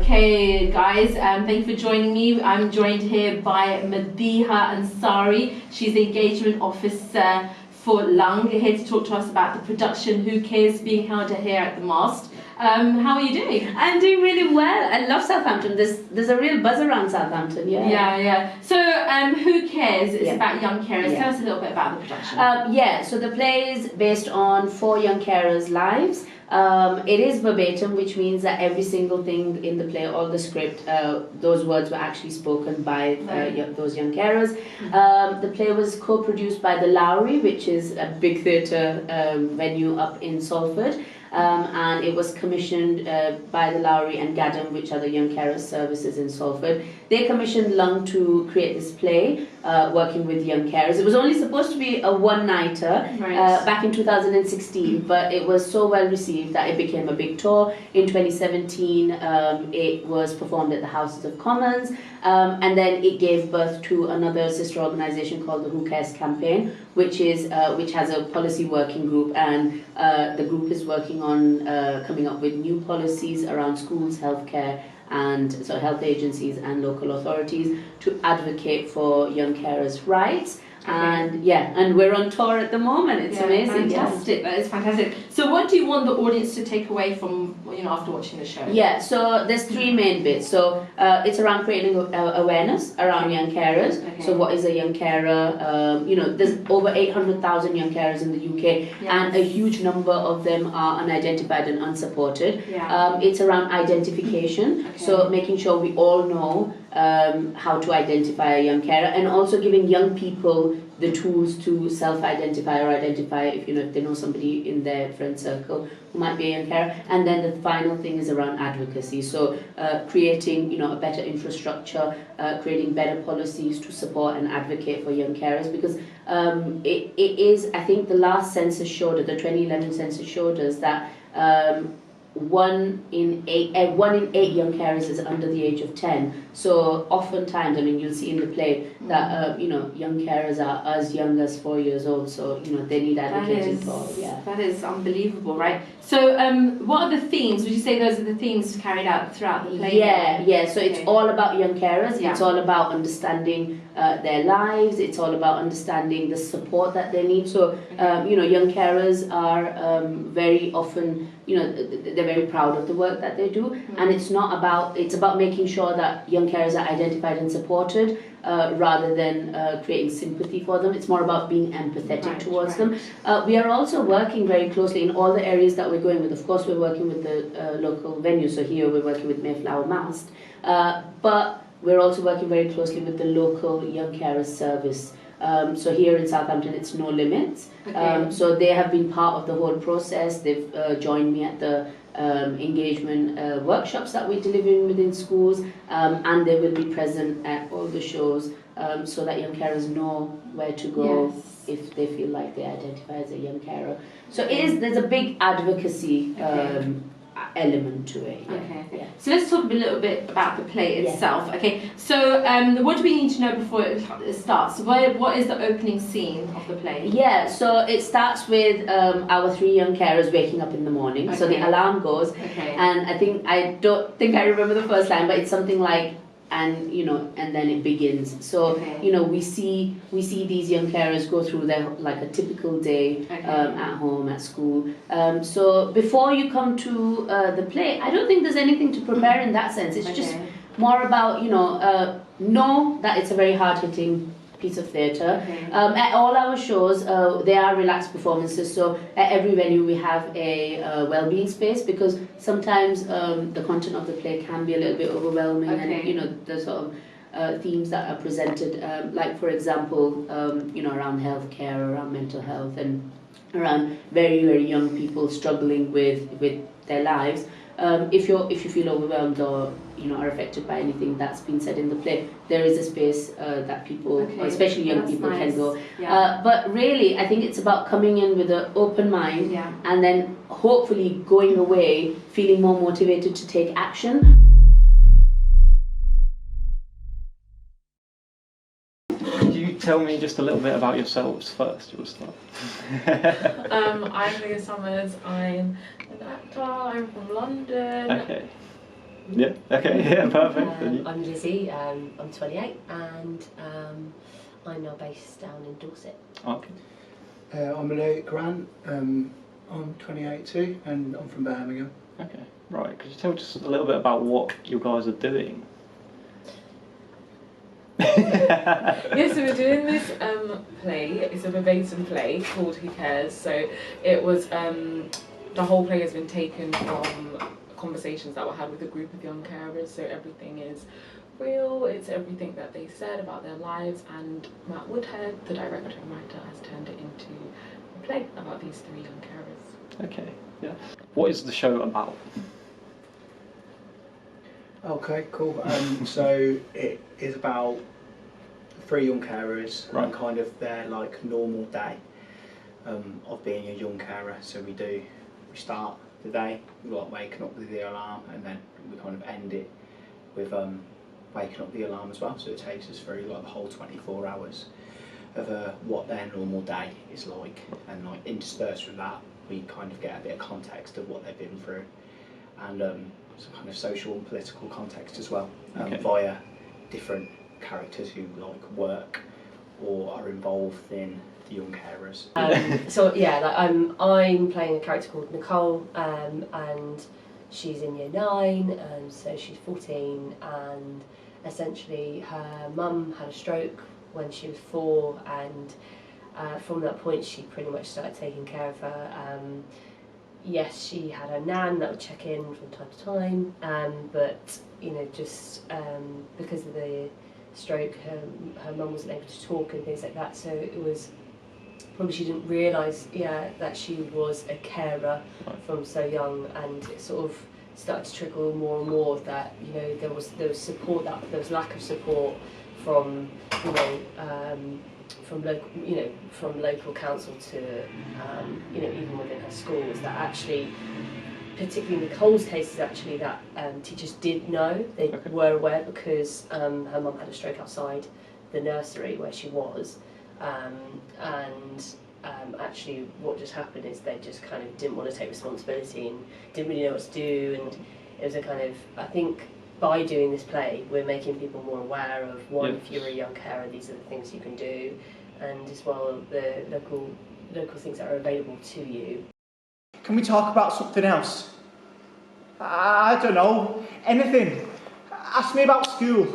Okay, guys, thank you for joining me. I'm joined here by Madiha Ansari. She's the engagement officer for Lung, here to talk to us about the production Who Cares being held here at the Mast. How are you doing? I'm doing really well. I love Southampton. There's a real buzz around Southampton. Yeah. So, Who Cares? It's about young carers. Tell us a little bit about the production. So the play is based on 4 young carers' lives. It is verbatim, which means that every single thing in the play, all the script, those words were actually spoken by those young carers. The play was co-produced by the Lowry, which is a big theatre venue up in Salford. And it was commissioned by the Lowry and Gadam, which are the Young Carers Services in Salford. They commissioned Lung to create this play, working with young carers. It was only supposed to be a one-nighter back in 2016, but it was so well received that it became a big tour. In 2017, it was performed at the Houses of Commons, and then it gave birth to another sister organisation called the Who Cares campaign, which has a policy working group, and the group is working on coming up with new policies around schools, healthcare, and so health agencies and local authorities to advocate for young carers' rights. And we're on tour at the moment. It's amazing. Fantastic. That is fantastic. So what do you want the audience to take away from after watching the show? So there's 3 main bits. So it's around creating awareness around young carers. So what is a young carer? There's over 800,000 young carers in the UK, and a huge number of them are unidentified and unsupported. It's around identification. So making sure we all know how to identify a young carer, and also giving young people the tools to self-identify or identify if they know somebody in their friend circle who might be a young carer. And then the final thing is around advocacy. So creating a better infrastructure, creating better policies to support and advocate for young carers, because it is, I think the last census showed us, the 2011 census showed us that 1 in 8 young carers is under the age of 10. So oftentimes, you'll see in the play that young carers are as young as 4 years old. So they need advocating for. That is unbelievable, right? So what are the themes? Would you say those are the themes carried out throughout the play? So it's all about young carers. It's all about understanding their lives. It's all about understanding the support that they need. So young carers are very often they're very proud of the work that they do, and it's about making sure that young carers are identified and supported, rather than creating sympathy for them. It's more about being empathetic towards them. We are also working very closely in all the areas that we're going with. Of course, we're working with the local venue, so here we're working with Mayflower Mast, but we're also working very closely with the local Young Carers Service. So here in Southampton, it's No Limits. So they have been part of the whole process. They've joined me at the engagement workshops that we're delivering within schools, and they will be present at all the shows, so that young carers know where to go if they feel like they identify as a young carer. So there's a big advocacy element to it. So let's talk a little bit about the play itself. So what do we need to know before it starts? What is the opening scene of the play? So it starts with our 3 young carers waking up in the morning. So the alarm goes, and I don't think I remember the first line, but it's something like, and then it begins. So we see these young carers go through their a typical day at home, at school. So before you come to the play, I don't think there's anything to prepare in that sense. It's just more about know that it's a very hard-hitting piece of theatre. At all our shows, they are relaxed performances. So at every venue we have a well-being space, because sometimes the content of the play can be a little bit overwhelming, and the sort of themes that are presented, like for example, around healthcare, around mental health, and around very, very young people struggling with their lives. If you feel overwhelmed or are affected by anything that's been said in the play, there is a space that people, especially young people, can go. But really, I think it's about coming in with an open mind, and then hopefully going away feeling more motivated to take action. Tell me just a little bit about yourselves first. You'll start. I'm Leah Summers. I'm an actor. I'm from London. Okay. Yeah. Okay. Yeah. Perfect. And you? I'm Lizzie. I'm 28, and I'm now based down in Dorset. Okay. I'm Elliot Grant. I'm 28 too, and I'm from Birmingham. Okay. Right. Could you tell just a little bit about what you guys are doing? Yeah, so we're doing this play. It's a verbatim play called Who Cares? So it was, the whole play has been taken from conversations that were had with a group of young carers. So everything is real, it's everything that they said about their lives, and Matt Woodhead, the director and writer, has turned it into a play about these 3 young carers. Okay. Yeah. What is the show about? Okay, cool. So it is about 3 young carers and kind of their like normal day of being a young carer. So we start the day like waking up with the alarm, and then we kind of end it with waking up the alarm as well. So it takes us through like the whole 24 hours of what their normal day is like, and like interspersed with that we kind of get a bit of context of what they've been through, and some kind of social and political context as well, via different characters who like work or are involved in the young carers. So yeah, like I'm playing a character called Nicole, and she's in year 9, so she's 14, and essentially her mum had a stroke when she was 4, and from that point she pretty much started taking care of her. Yes, she had her nan that would check in from time to time, but you know, just because of the stroke, her mum wasn't able to talk and things like that. So it was probably she didn't realise, that she was a carer from so young, and it sort of started to trickle more and more that there was support, that there was lack of support from from local council to even within her schools, that actually, particularly in Nicole's case, is actually that teachers did know, they were aware, because her mum had a stroke outside the nursery where she was, actually what just happened is they just kind of didn't want to take responsibility and didn't really know what to do, and it was a kind of, I think by doing this play we're making people more aware of if you're a young carer, these are the things you can do, and as well the local things that are available to you. Can we talk about something else? I don't know, anything. Ask me about school.